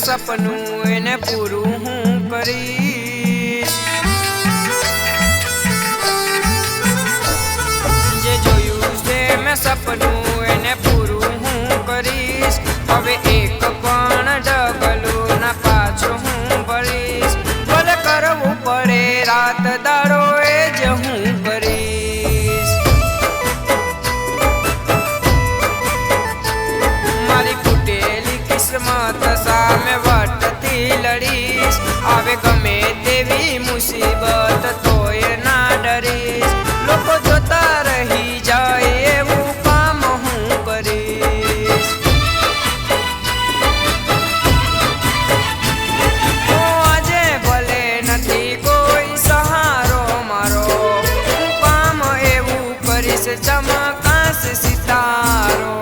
सपनू एने पूरू हूँ करीश। जे जोयू से मैं सपनू एने पूरू हूँ करीश। हवे एक पण डगलू ना पाछो हूँ भरीश। भले करवू पड़े रात दाड़ो एज हूँ करीश। मारी फूटेली किस्मत सामे वटती लड़ीश। आवे गमे तेवी मुसीबत तोय ना डरीश। लोको जोता रही जाए एवं काम हूँ करीश। ओ आजे भले नथी कोई सहारो मारो। हूँ काम एवं करीश चमकाश सितारो।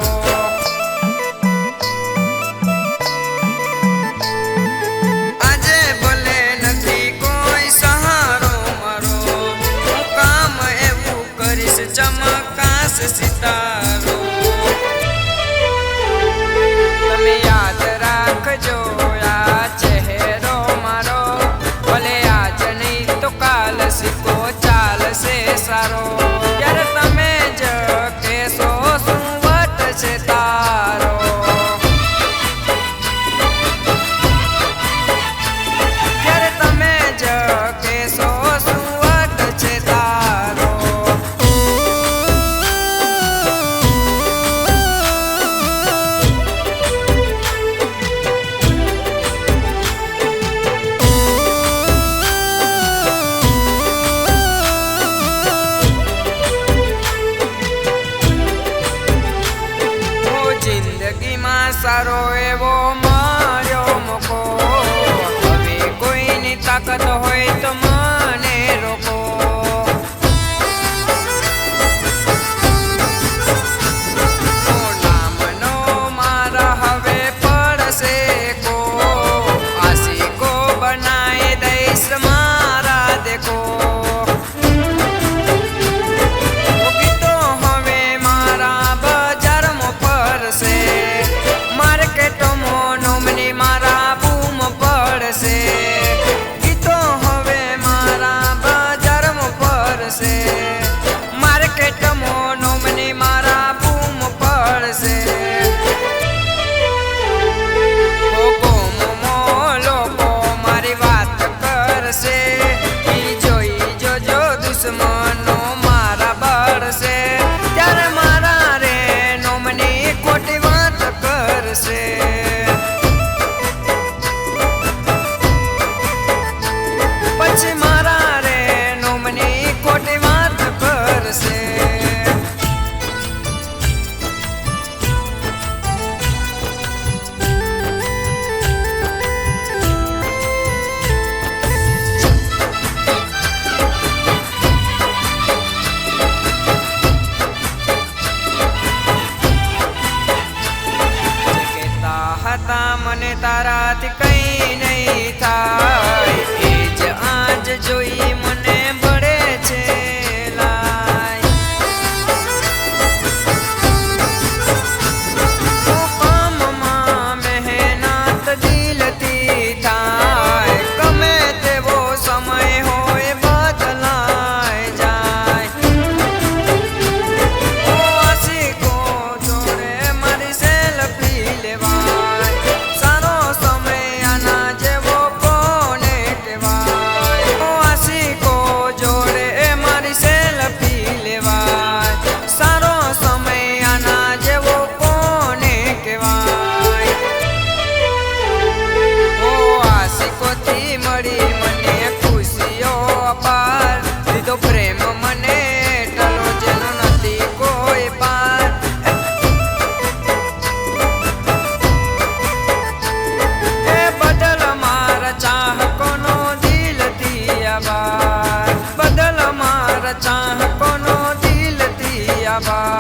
चमकाश सितारो तमे याद राखजो आ चेहरो मारो। भले आज नहीं तो काल सीखो चाल से सारो। यार तमे ज केसो सुवट से तारो। यार तमे ज केसो सुवट से तारो। जिंदगी में सारो एवो मार्यो मोको। हवे कोई नी ताकत होय तो मने रोको। नाम नो मारा हवे पड़से को। आशी को बनाए देश मारा देखो। गीतो हवे मारा बाजार मो परसे। मार्केट मो नोमनी मारा बूम पड़से। गीतो हवे मारा बाजार मो परसे। मार्केट मो नोमनी मारा बूम पड़से। लोको मारी बात करसे। जोई जो जो दुश्मनो मारा बढ़से। त्यारे मारा रे नोमनी खोटी बात करसे। पछी मारा रे नोमनी खोटी बात करसे। મને તારાથી કઈ નહીં થાય। એ જ આજ જોઈ મને બળે છે લાય। કામમાં મહેનત દિલથી થાય। ગમે તેવો સમય હોય બદલાય જાય। આશિકો જોડે મારી સેલ્ફી લેવાય। प्रेम मने टलो जेनो नथी कोई पार। ए बदल मारा चाहकोनो दिल दिया बार। बदल मारा चाहकोनो दिल दिया बार।